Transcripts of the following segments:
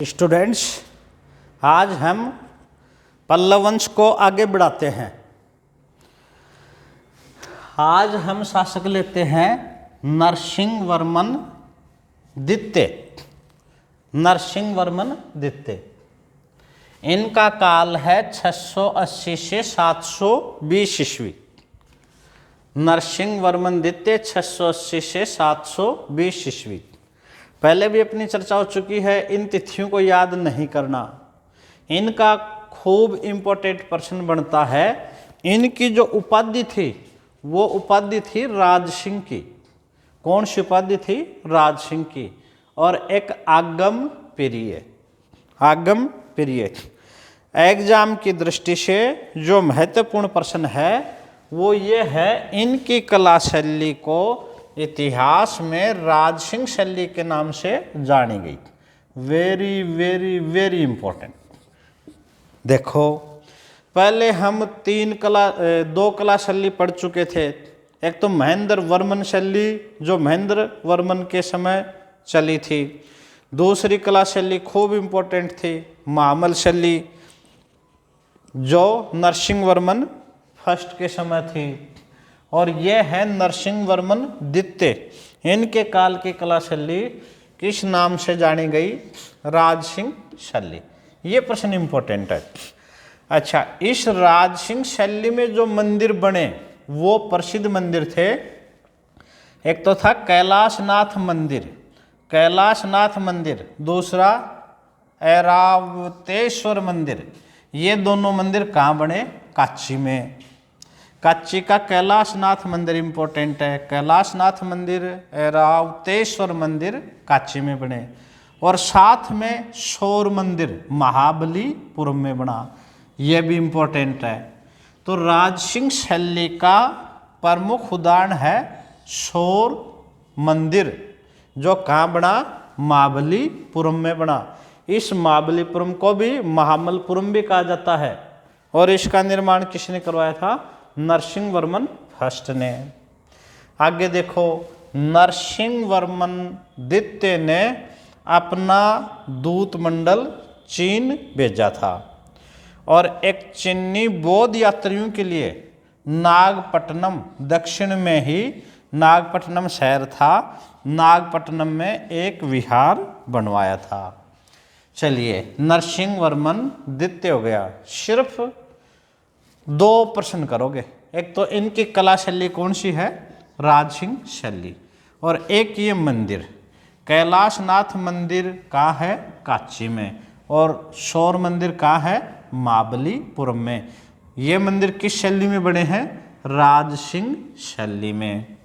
Students, आज हम पल्लव वंश को आगे बढ़ाते हैं। आज हम शासक लेते हैं नरसिंह वर्मन द्वितीय। नरसिंह वर्मन द्वितीय, इनका काल है 680 से 720 ईस्वी। नरसिंह वर्मन द्वितीय 680 से 720 ईस्वी। पहले भी अपनी चर्चा हो चुकी है, इन तिथियों को याद नहीं करना। इनका खूब इम्पोर्टेंट प्रश्न बनता है। इनकी जो उपाधि थी वो उपाधि थी राज सिंह की। कौन सी उपाधि थी? राज सिंह की। और एक आगम प्रिय। आगम प्रिय। एग्जाम की दृष्टि से जो महत्वपूर्ण प्रश्न है वो ये है, इनकी कला शैली को इतिहास में राज सिंह शैली के नाम से जानी गई। Very very very important. देखो, पहले हम दो कला शैली पढ़ चुके थे। एक तो महेंद्र वर्मन शैली जो महेंद्र वर्मन के समय चली थी। दूसरी कला शैली खूब इंपॉर्टेंट थी, महामल शैली, जो नरसिंह वर्मन फर्स्ट के समय थी। और यह है नरसिंह वर्मन द्वितीय। इनके काल की कला शैली किस नाम से जानी गई? राज सिंह शैली। ये प्रश्न इंपॉर्टेंट है। अच्छा, इस राज सिंह शैली में जो मंदिर बने वो प्रसिद्ध मंदिर थे। एक तो था कैलाशनाथ मंदिर, कैलाशनाथ मंदिर। दूसरा ऐरावतेश्वर मंदिर। ये दोनों मंदिर कहाँ बने? काशी में। काशी का कैलाशनाथ मंदिर इंपॉर्टेंट है। कैलाशनाथ मंदिर, ऐरावतेश्वर मंदिर काशी में बने। और साथ में शौर मंदिर महाबलीपुरम में बना। यह भी इंपॉर्टेंट है। तो राज सिंह शैली का प्रमुख उदाहरण है शौर मंदिर, जो कहाँ बना? महाबलीपुरम में बना। इस महाबलीपुरम को भी महामलपुरम भी कहा जाता है। और इसका निर्माण किसने करवाया था? नरसिंह वर्मन फर्स्ट ने। आगे देखो, नरसिंह वर्मन द्वितीय ने अपना दूत मंडल चीन भेजा था। और एक चीनी बौद्ध यात्रियों के लिए नागपट्टनम, दक्षिण में ही नागपट्टनम शहर था, नागपट्टनम में एक विहार बनवाया था। चलिए, नरसिंह वर्मन द्वितीय हो गया। सिर्फ दो प्रश्न करोगे। एक तो इनकी कला शैली कौन सी है? राज सिंह शैली। और एक ये मंदिर कैलाशनाथ मंदिर कहाँ है? काशी में। और शौर मंदिर कहाँ है? महाबलीपुरम में। ये मंदिर किस शैली में बने हैं? राज सिंह शैली में।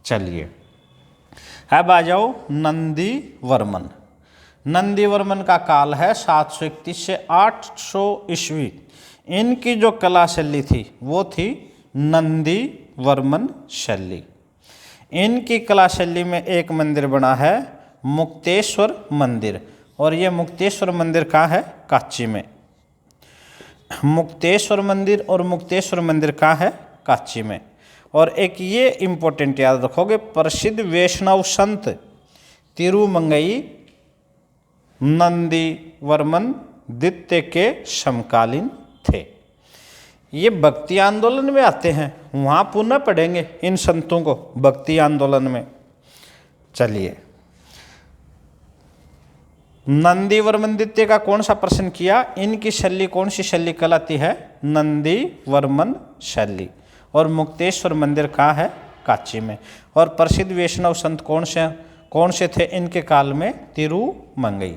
चलिए, अब आ जाओ नंदी वर्मन। नंदी वर्मन का काल है 731 से 800 ईस्वी। इनकी जो कला शैली थी वो थी नंदी वर्मन शैली। इनकी कला शैली में एक मंदिर बना है मुक्तेश्वर मंदिर। और ये मुक्तेश्वर मंदिर कहाँ है? काशी में। मुक्तेश्वर मंदिर और मुक्तेश्वर मंदिर कहाँ है? काशी में। और एक ये इम्पोर्टेंट याद रखोगे, प्रसिद्ध वैष्णव संत तिरुमंगई नंदी वर्मन द्वितीय के समकालीन थे। ये भक्ति आंदोलन में आते हैं, वहाँ पुनः पढ़ेंगे इन संतों को भक्ति आंदोलन में। चलिए, नंदी वर्मन द्वितीय का कौन सा प्रश्न किया? इनकी शैली कौन सी शैली कहलाती है? नंदी वर्मन शैली। और मुक्तेश्वर मंदिर कहाँ है? काशी में। और प्रसिद्ध वैष्णव संत कौन से थे इनके काल में? तिरुमंगई।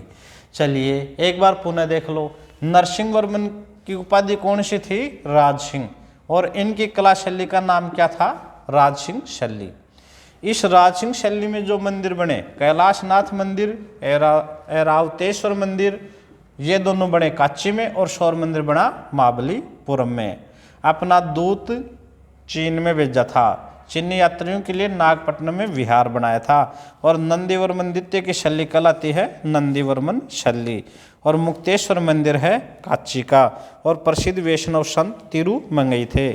चलिए, एक बार पुनः देख लो। नरसिंह वर्मन की उपाधि कौन सी थी? राज सिंह। और इनकी कला शैली का नाम क्या था? राज सिंह शैली। इस राज सिंह शैली में जो मंदिर बने, कैलाशनाथ मंदिर, ऐरावतेश्वर मंदिर, ये दोनों बने काशी में। और शौर मंदिर बना महाबलीपुरम में। अपना दूत चीन में भेजा था। चीनी यात्रियों के लिए नागपट्टनम में विहार बनाया था। और नंदी वर्मन द्वितीय की शैली कहलाती है नंदी वर्मन शैली। और मुक्तेश्वर मंदिर है काशी का। और प्रसिद्ध वैष्णव संत तिरुमंगई थे।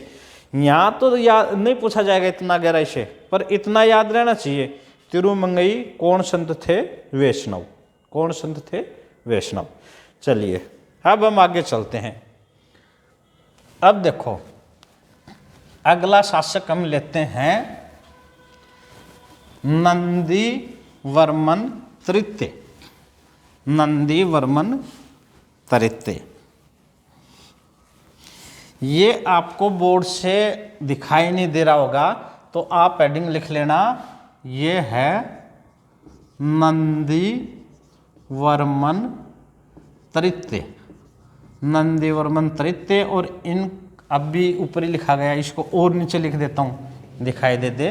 यहाँ तो याद नहीं पूछा जाएगा इतना गहराई से, पर इतना याद रहना चाहिए, तिरुमंगई कौन संत थे? वैष्णव। कौन संत थे? वैष्णव। चलिए अब हम आगे चलते हैं। अब देखो अगला शासक हम लेते हैं नंदी वर्मन तृतीय। नंदी वर्मन तृतीय, ये आपको बोर्ड से दिखाई नहीं दे रहा होगा तो आप हेडिंग लिख लेना, ये है नंदी वर्मन तृतीय। नंदी वर्मन तृतीय, और इन अब भी ऊपर ही लिखा गया, इसको और नीचे लिख देता हूं दिखाई दे दे।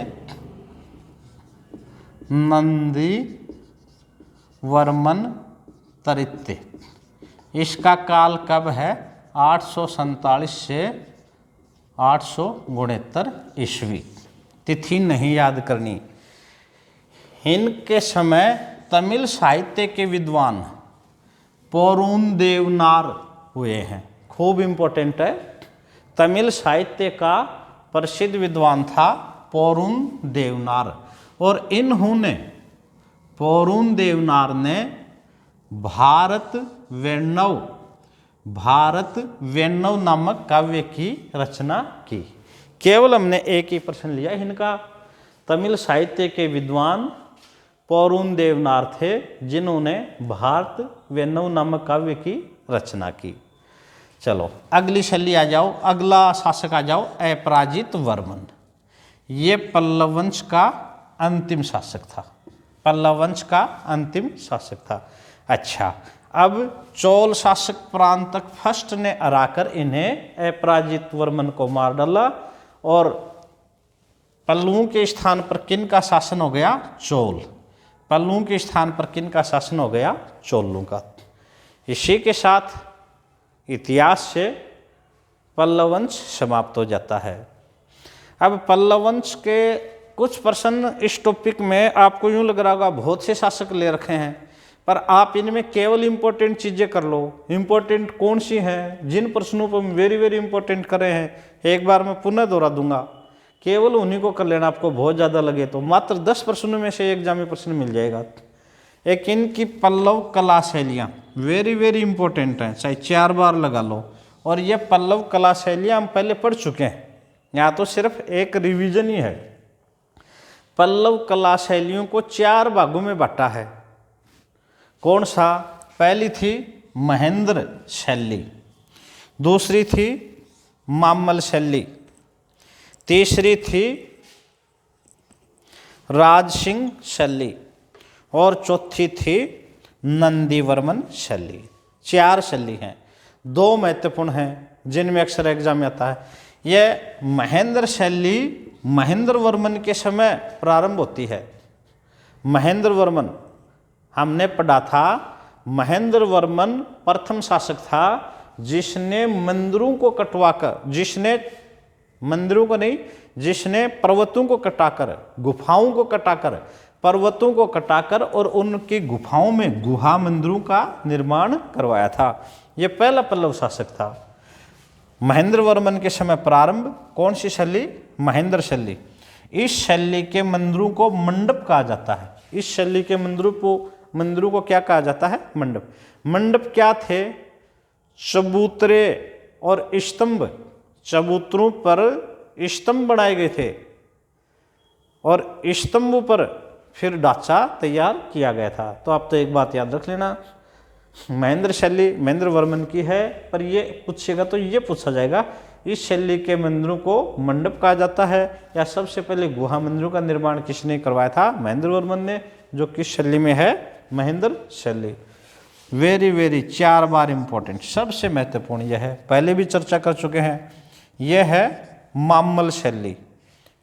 नंदी वर्मन तृतीय, इसका काल कब है? 847 से 869 ईस्वी। तिथि नहीं याद करनी। इनके समय तमिल साहित्य के विद्वान पौरुन देवनार हुए हैं। खूब इंपॉर्टेंट है। तमिल साहित्य का प्रसिद्ध विद्वान था पौरुन देवनार, और इन्होंने पौरुन देवनार ने भारत वैणव नामक काव्य की रचना की। केवल हमने एक ही प्रश्न लिया इनका। तमिल साहित्य के विद्वान पौरुन देवनार थे जिन्होंने भारत वैणव नामक काव्य की रचना की। चलो अगली शैली आ जाओ, अगला शासक आ जाओ, अपराजित वर्मन। ये पल्लव वंश का अंतिम शासक था। पल्लव वंश का अंतिम शासक था। अच्छा, अब चोल शासक परांतक फर्स्ट ने हराकर इन्हें अपराजित वर्मन को मार डाला, और पल्लवों के स्थान पर किन का शासन हो गया? चोल। पल्लवों के स्थान पर किन का शासन हो गया? चोलों का। इसी के साथ इतिहास से पल्लव वंश समाप्त हो जाता है। अब पल्लव वंश के कुछ प्रश्न इस टॉपिक में आपको यूं लग रहा होगा बहुत से शासक ले रखे हैं, पर आप इनमें केवल इंपॉर्टेंट चीजें कर लो। इंपॉर्टेंट कौन सी हैं? जिन प्रश्नों पर वेरी वेरी इंपॉर्टेंट करे हैं, एक बार मैं पुनः दोहरा दूंगा, केवल उन्हीं को कर लेना। आपको बहुत ज़्यादा लगे तो मात्र 10 प्रश्नों में से एग्जाम में प्रश्न मिल जाएगा। एक इनकी पल्लव कला शैलियाँ वेरी वेरी इंपॉर्टेंट हैं, चाहे 4 बार लगा लो। और ये पल्लव कला शैलियाँ हम पहले पढ़ चुके हैं, यहाँ तो सिर्फ एक रिवीजन ही है। पल्लव कला शैलियों को 4 भागों में बांटा है। कौन सा? पहली थी महेंद्र शैली, दूसरी थी मामल शैली, तीसरी थी राजसिंह शैली, और चौथी थी नंदीवर्मन शैली। 4 शैली हैं। 2 महत्वपूर्ण हैं जिनमें अक्सर एग्जाम में आता है। यह महेंद्र शैली महेंद्र वर्मन के समय प्रारंभ होती है। महेंद्र वर्मन हमने पढ़ा था, महेंद्र वर्मन प्रथम शासक था जिसने मंदिरों को कटवाकर, जिसने पर्वतों को कटाकर, गुफाओं को कटाकर, पर्वतों को कटाकर और उनकी गुफाओं में गुहा मंदिरों का निर्माण करवाया था। यह पहला पल्लव शासक था। महेंद्र वर्मन के समय प्रारंभ कौन सी शैली? महेंद्र शैली। इस शैली के मंदिरों को मंडप कहा जाता है। इस शैली के मंदिरों को क्या कहा जाता है? मंडप। मंडप क्या थे? चबूतरे और स्तंभ, चबूतरों पर स्तंभ बनाए गए थे और स्तंभों पर फिर ढांचा तैयार किया गया था। तो आप तो एक बात याद रख लेना, महेंद्र शैली महेंद्र वर्मन की है, पर ये पूछेगा तो ये पूछा जाएगा इस शैली के मंदिरों को मंडप कहा जाता है, या सबसे पहले गुहा मंदिरों का निर्माण किसने करवाया था? महेंद्र वर्मन ने, जो किस शैली में है? महेंद्र शैली। वेरी वेरी 4 बार इंपॉर्टेंट, सबसे महत्वपूर्ण यह है, पहले भी चर्चा कर चुके हैं। यह है मामल शैली।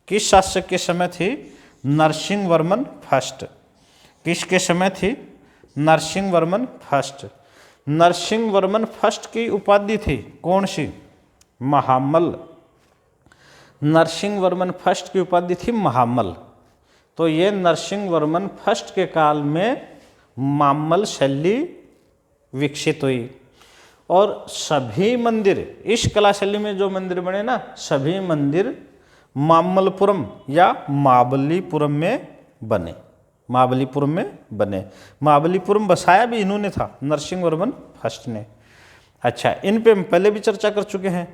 किस शासक के समय थी? नरसिंह वर्मन फर्स्ट। किसके समय थी? नरसिंह वर्मन फर्स्ट। नरसिंह वर्मन फर्स्ट की उपाधि थी कौन सी? महामल। नरसिंह वर्मन फर्स्ट की उपाधि थी महामल। तो ये नरसिंह वर्मन फर्स्ट के काल में मामल शैली विकसित हुई, और सभी मंदिर, इस कला शैली में जो मंदिर बने ना, सभी मंदिर मामल्लपुरम या महाबलीपुरम में बने। महाबलीपुरम में बने। महाबलीपुरम बसाया भी इन्होंने था, नरसिंह वर्मन फर्स्ट ने। अच्छा, इन पे हम पहले भी चर्चा कर चुके हैं।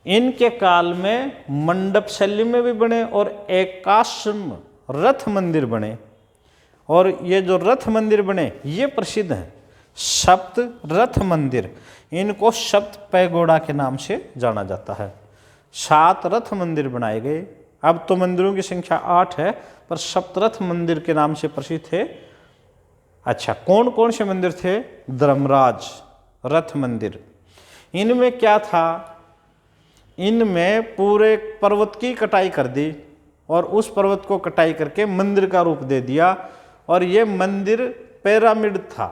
इनके काल में मंडप शैली में भी बने और एकाश्म रथ मंदिर बने। और ये जो रथ मंदिर बने ये प्रसिद्ध हैं, सप्त रथ मंदिर। इनको सप्त पैगोडा के नाम से जाना जाता है। 7 रथ मंदिर बनाए गए। अब तो मंदिरों की संख्या 8 है, पर सप्तरथ मंदिर के नाम से प्रसिद्ध थे। अच्छा, कौन कौन से मंदिर थे? धर्मराज रथ मंदिर। इनमें क्या था? इनमें पूरे पर्वत की कटाई कर दी और उस पर्वत को कटाई करके मंदिर का रूप दे दिया। और ये मंदिर पिरामिड था,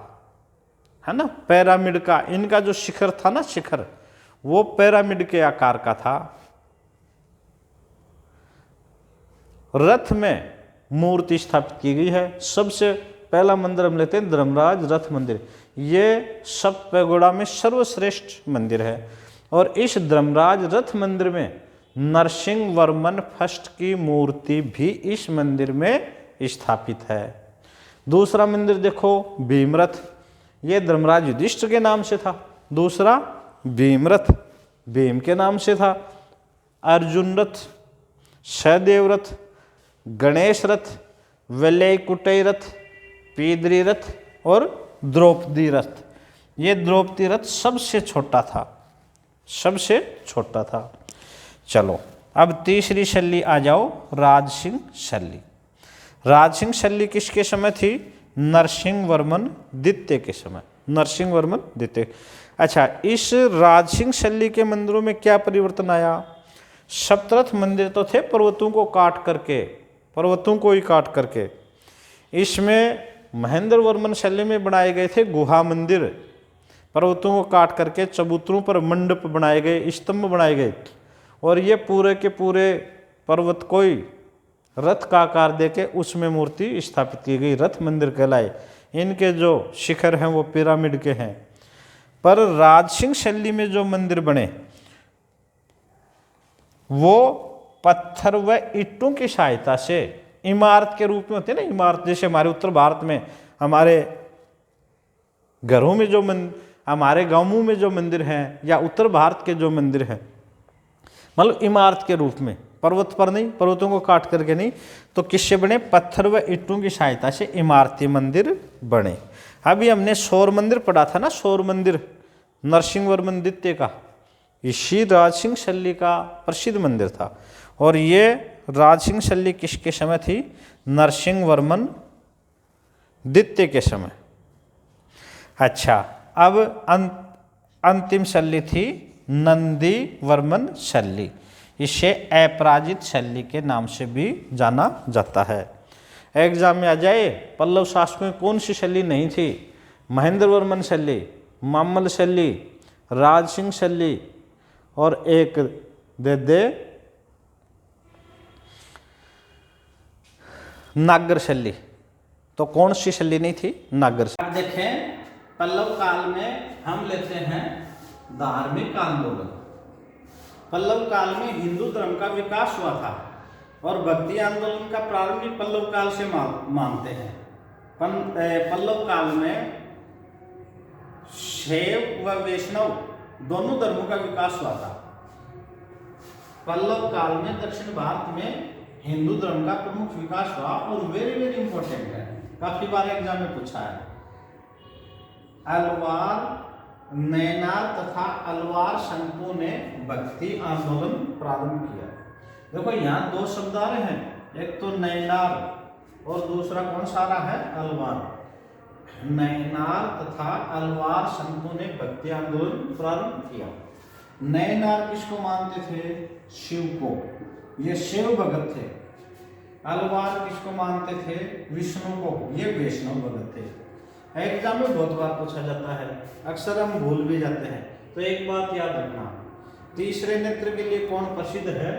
है ना, पिरामिड का। इनका जो शिखर था ना, शिखर, वो पिरामिड के आकार का था। रथ में मूर्ति स्थापित की गई है। सबसे पहला मंदिर हम लेते हैं धर्मराज रथ मंदिर। ये सब पैगोडा में सर्वश्रेष्ठ मंदिर है। और इस धर्मराज रथ मंदिर में नरसिंह वर्मन फर्स्ट की मूर्ति भी इस मंदिर में स्थापित है। दूसरा मंदिर देखो, भीमरथ। ये धर्मराज युधिष्ठिर के नाम से था। दूसरा भीमरथ, भीम के नाम से था। अर्जुन रथ, सहदेव रथ, गणेश रथ, वैलकुटई रथ, पीदरी रथ और द्रौपदी रथ। ये द्रौपदी रथ सबसे छोटा था, सबसे छोटा था। चलो, अब तीसरी शैली आ जाओ, राजसिंह शैली। राजसिंह शैली किसके समय थी? नरसिंह वर्मन द्वितीय के समय। नरसिंह वर्मन द्वितीय। अच्छा, इस राजसिंह शैली के मंदिरों में क्या परिवर्तन आया? सप्तरथ मंदिर तो थे पर्वतों को काट करके, पर्वतों को ही काट करके। इसमें महेंद्र वर्मन शैली में बनाए गए थे गुहा मंदिर। पर्वतों को काट करके चबूतरों पर मंडप बनाए गए, स्तंभ बनाए गए। और ये पूरे के पूरे पर्वत को ही रथ का आकार देके उसमें मूर्ति स्थापित की गई, रथ मंदिर कहलाए। इनके जो शिखर हैं वो पिरामिड के हैं। पर राजसिंह शैली में जो मंदिर बने वो पत्थर व ईंटों की सहायता से इमारत के रूप में होते हैं ना, इमारत। जैसे हमारे उत्तर भारत में हमारे घरों में जो हमारे गांवों में जो मंदिर हैं, या उत्तर भारत के जो मंदिर हैं, मतलब इमारत के रूप में, पर्वत पर नहीं, पर्वतों को काट करके नहीं। तो किससे बने? पत्थर व ईंटों की सहायता से इमारती मंदिर बने। अभी हमने सौर मंदिर पढ़ा था ना, सौर मंदिर नरसिंह वर्मन द्वितीय का, इसी राजसिंह शैली का प्रसिद्ध मंदिर था। और ये राजसिंह शैली किसके समय थी? नरसिंह वर्मन द्वितीय के समय। अच्छा, अब अंतिम शैली थी नंदी वर्मन शैली। इसे अपराजित शैली के नाम से भी जाना जाता है। एग्जाम में आ जाए, पल्लव शासक में कौन सी शैली नहीं थी? महेंद्र वर्मन शैली, मामल शैली, राजसिंह शैली और एक दे नागर शैली। तो कौन सी शैली नहीं थी? नागर शैली। अब देखें, पल्लव काल में हम लेते हैं धार्मिक आंदोलन। पल्लव काल में हिंदू धर्म का विकास हुआ था और भक्ति आंदोलन का प्रारंभ भी पल्लव काल से मानते हैं। पल्लव काल में शैव व वैष्णव दोनों धर्मों का विकास हुआ था। पल्लव काल में दक्षिण भारत में हिंदू धर्म का प्रमुख विकास हुआ और वेरी वेरी इंपॉर्टेंट है, काफी बार एग्जाम में पूछा है। अलवार, नैनार तथा अलवार संतों ने भक्ति आंदोलन प्रारंभ किया। देखो यहाँ 2 शब्द आ रहे हैं, एक तो नैनार और दूसरा कौन सा आ रहा है? अलवार। नैनार तथा अलवार संतों ने भक्ति आंदोलन प्रारंभ किया। नैनार किसको मानते थे? शिव को, ये शिव भगत थे। अलवार किसको मानते थे? विष्णु को, ये वैष्णव भगत थे। एग्जाम में बहुत बार पूछा जाता है, अक्सर हम भूल भी जाते हैं। तो एक बात याद रखना, तीसरे नेत्र के लिए कौन प्रसिद्ध है?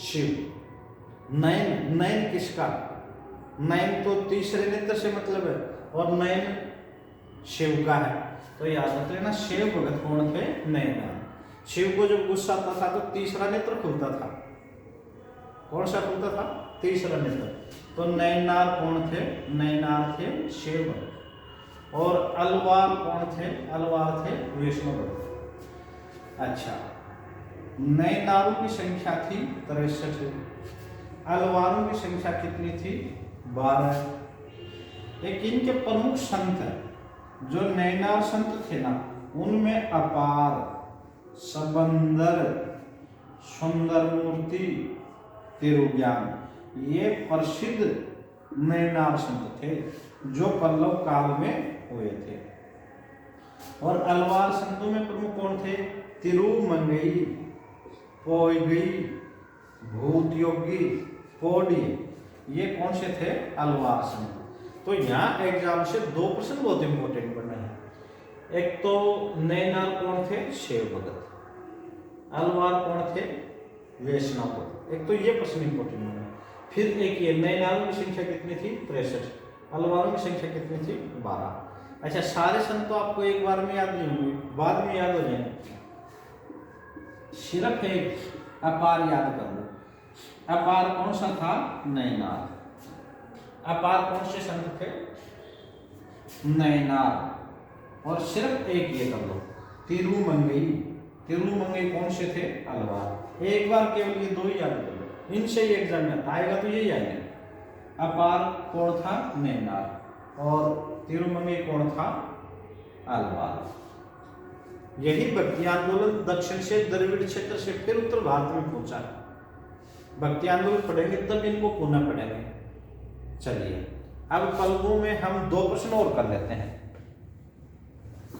शिव। नयन, नयन किसका? नयन तो तीसरे नेत्र से मतलब है और नयन शिव का है। तो याद रख लेना, शिव भगत कौन थे? नयनार। शिव को जब गुस्सा आता था तो तीसरा नेत्र खुलता था। कौन सा खुलता था? तीसरा नेत्र। तो नैनार कौन थे? नैनार थे शैव भक्त। और अलवार कौन थे? अलवार थे वैष्णव भक्त। अच्छा, नैनारों की संख्या थी 63, अलवारों की संख्या कितनी थी? 12। एक इनके प्रमुख संत है, जो नैनार संत थे ना, उनमें अपार, सबंदर, सुंदर मूर्ति, तिरुज्ञान, ये प्रसिद्ध नैनार संत थे जो पल्लव काल में हुए थे। और अलवार संतों में प्रमुख कौन थे? तिरुमंगई, पोइगई, भूतयोगी, पोडी, ये कौन से थे? अलवार संत। तो यहाँ एग्जाम से 2 प्रश्न बहुत इंपॉर्टेंट बने हैं। एक तो नैनार कौन थे? शैव भगत। अलवार कौन थे? वैष्णव भक्त। एक तो ये प्रश्न इंपॉर्टेंट बना। फिर एक ये नैनारों की संख्या कितनी थी? 63, अलवारों की संख्या कितनी थी? 12। अच्छा, सारे संत तो आपको एक बार में याद नहीं होंगे, बाद में याद हो जाएंगे। सिर्फ एक अपार याद कर लो। अपार कौन सा था? नैनार। अपार कौन से संत थे? नैनार। और सिर्फ एक ये कर लो, तिरुमंगई। तिरुमंगई कौन से थे? अलवार। एक बार केवल ये 2 ही याद कर लो, इनसे ही एग्जाम में आएगा तो यही आएंगे। अपार कौन था? नैनार। और तिरुमंगई कौन था? अलवार। यही भक्ति आंदोलन दक्षिण से, द्रविड़ क्षेत्र से फिर उत्तर भारत में पहुंचा है। भक्ति आंदोलन पढ़ेंगे तब इनको पुनः पढ़ेंगे। चलिए, अब पल्लवों में हम 2 प्रश्न और कर लेते हैं।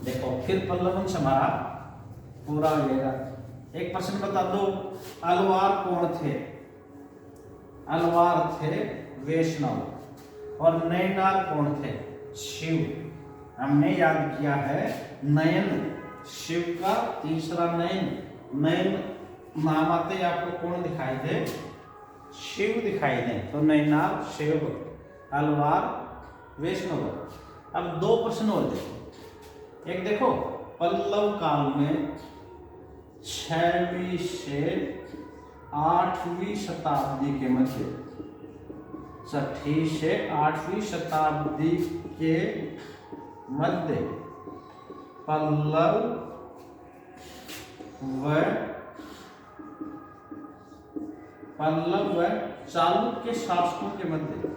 देखो, फिर पल्लवंश हमारा पूरा हो जाएगा। एक प्रश्न बता दो, अलवार कौन थे? अलवार थे वैष्णव। और नैनार कौन थे? शिव। हमने याद किया है नयन, शिव का तीसरा नयन। नयन नाम आते आपको कौन दिखाई दे? शिव दिखाई दे। तो नैनार शिव, अलवार वैष्णव। अब 2 प्रश्न और देखो। एक देखो, पल्लव काल में 6वीं से 8वीं शताब्दी के मध्य, 6ठी से 8वीं शताब्दी के मध्य पल्लव व चालुक्य शासकों के मध्य,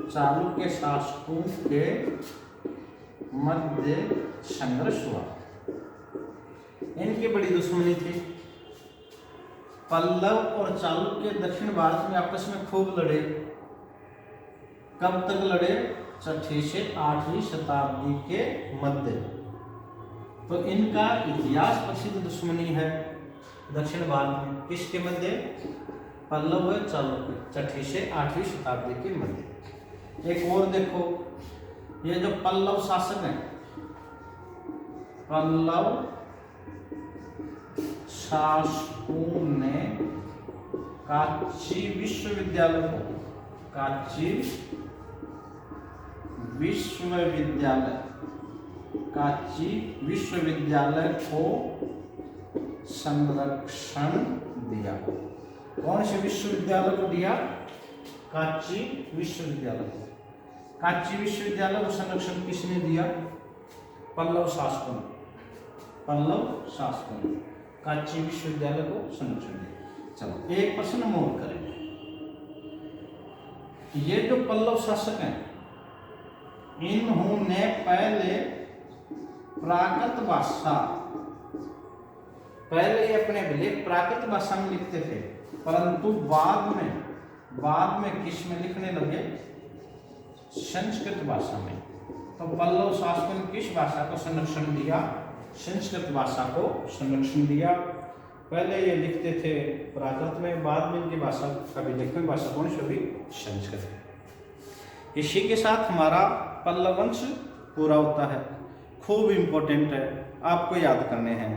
चालुक्य शासकों के मध्य संघर्ष हुआ। इनकी बड़ी दुश्मनी थी। पल्लव और चालुक्य दक्षिण भारत में आपस में खूब लड़े। कब तक लड़े? 6ठी से 8वीं शताब्दी के मध्य। तो इनका इतिहास प्रसिद्ध दुश्मनी है दक्षिण भारत में। किसके मध्य? पल्लव व चालुक्य, 6ठी से 8वीं शताब्दी के मध्य। एक और देखो, ये जो पल्लव शासक हैं, पल्लव शासकों ने कांची विश्वविद्यालय को, कांची विश्वविद्यालय, कांची विश्वविद्यालय को संरक्षण दिया। कौन से विश्वविद्यालय को दिया? कांची विश्वविद्यालय को। कांची विश्वविद्यालय को संरक्षण किसने दिया? पल्लव शासकों ने। पल्लव शासकों ने कांची विश्वविद्यालय को संरक्षण दिया। चलो, एक प्रश्न हम और करेंगे। ये जो पल्लव शासक हैं, इन्होंने पहले प्राकृत भाषा, पहले ये अपने लेख प्राकृत भाषा में लिखते थे, परंतु बाद में किस में लिखने लगे? संस्कृत भाषा में। तो पल्लव शासकों ने किस भाषा को संरक्षण दिया? संस्कृत भाषा को संरक्षण दिया। पहले ये लिखते थे प्राकृत में, बाद में इनकी भाषा, कभी लिखने भाषा कौन सी हुई? संस्कृत। इसी के साथ हमारा पल्लव वंश पूरा होता है। खूब इंपॉर्टेंट है, आपको याद करने हैं।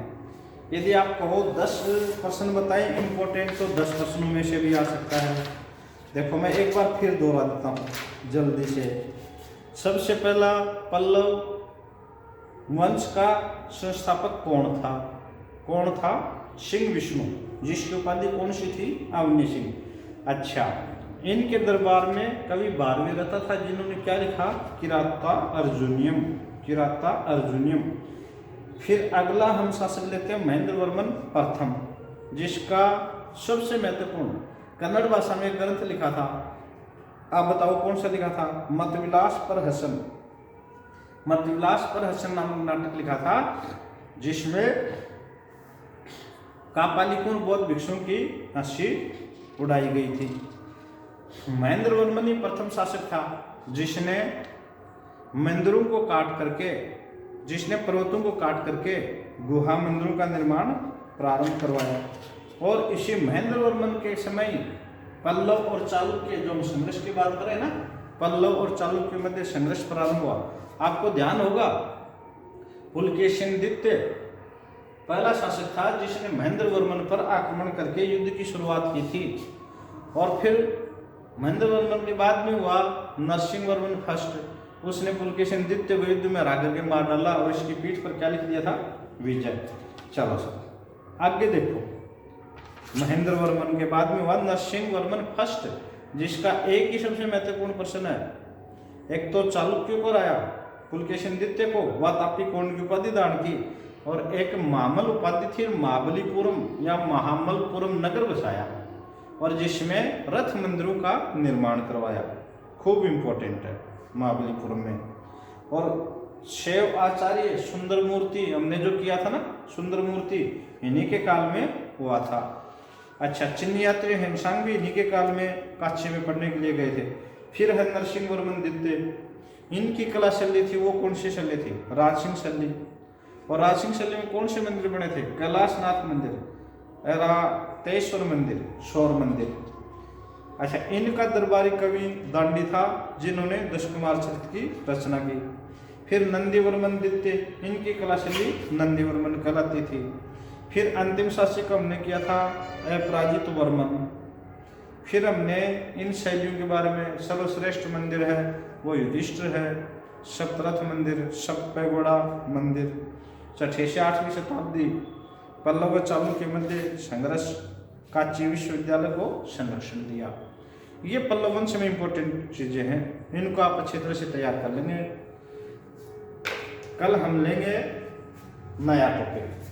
यदि आप कहो 10 प्रश्न बताएं इंपॉर्टेंट, तो 10 प्रश्नों में से भी आ सकता है। देखो, मैं एक बार फिर दोहरा देता हूँ जल्दी से। सबसे पहला, पल्लव वंश का संस्थापक कौन था? कौन था? सिंह विष्णु, जिसकी उपाधि कौन सी थी? अवनी सिंह। अच्छा, इनके दरबार में कवि भारवी रहता था, जिन्होंने क्या लिखा, किराता अर्जुनियम, किराता अर्जुनियम। फिर अगला हम शासक लेते हैं महेंद्र वर्मन प्रथम, जिसका सबसे महत्वपूर्ण कन्नड़ भाषा में एक ग्रंथ लिखा था। आप बताओ कौन सा लिखा था? मतविलास पर हसन, मतविलास पर हसन नामक नाटक लिखा था, जिसमें कापालिकों बौद्ध भिक्षुओं की हंसी उड़ाई गई थी। महेंद्र वर्मन ही प्रथम शासक था जिसने मंदिरों को काट करके, जिसने पर्वतों को काट करके गुहा मंदिरों का निर्माण प्रारंभ करवाया। और इसी महेंद्र वर्मन के समय पल्लव और चालुक्य, जो हम संघर्ष की बात करें ना, पल्लव और चालुक्य के मध्य संघर्ष प्रारंभ हुआ। आपको ध्यान होगा पुलकेशिन द्वितीय पहला शासक था जिसने महेंद्र वर्मन पर आक्रमण करके युद्ध की शुरुआत की थी। और फिर महेंद्र वर्मन के बाद में हुआ नरसिंह वर्मन फर्स्ट, उसने पुलकेशिन द्वितीय को युद्ध में हरा करके मार डाला और इसकी पीठ पर क्या लिख दिया था? विजय। चलो सर आगे देखो, महेंद्र वर्मन के बाद में हुआ नरसिंह वर्मन फर्स्ट, जिसका एक ही सबसे महत्वपूर्ण प्रश्न है। एक तो चालुक्य को हराया, पुलकेशिन द्वितीय को, वातापी कोण की उपाधि धारण की, और एक महामल उपाधि थी महाबलीपुरम या महामलपुरम नगर बसाया, और जिसमें रथ मंदिरों का निर्माण करवाया। खूब इंपॉर्टेंट है महाबलीपुरम में। और शैव आचार्य सुंदर मूर्ति हमने जो किया था ना, सुंदर मूर्ति इन्हीं के काल में हुआ था। अच्छा, चिन्ह यात्री हेमसांग भी इन्हीं के काल में काशी में पढ़ने के लिए गए थे। फिर है नरसिंह वर्मन द्वितीय, इनकी कला शैली थी वो कौन सी शैली थी? राजसिंह शैली। और राजसिंह शैली में कौन से मंदिर बने थे? कैलाशनाथ मंदिर, ऐरावतेश्वर मंदिर, सौर मंदिर। अच्छा, इनका दरबारी कवि दांडी था जिन्होंने दशकुमार चरित्र की रचना की। फिर नंदीवर्मन द्वितीय, इनकी कला शैली नंदीवर्मन कहलाती थी। फिर अंतिम शासक हमने किया था अपराजित वर्मन। फिर हमने इन शैलियों के बारे में, सर्वश्रेष्ठ मंदिर है वो युधिष्ठिर है, सप्तरथ मंदिर, सप्तपैगोड़ा मंदिर। 6वीं से 8वीं शताब्दी पल्लव व चालुक्य के मध्य संघर्ष, कांची विश्वविद्यालय को संरक्षण दिया। ये पल्लव वंश में इंपॉर्टेंट चीजें हैं, इनको आप अच्छी तरह से तैयार कर लेंगे। कल हम लेंगे नया टॉपिक।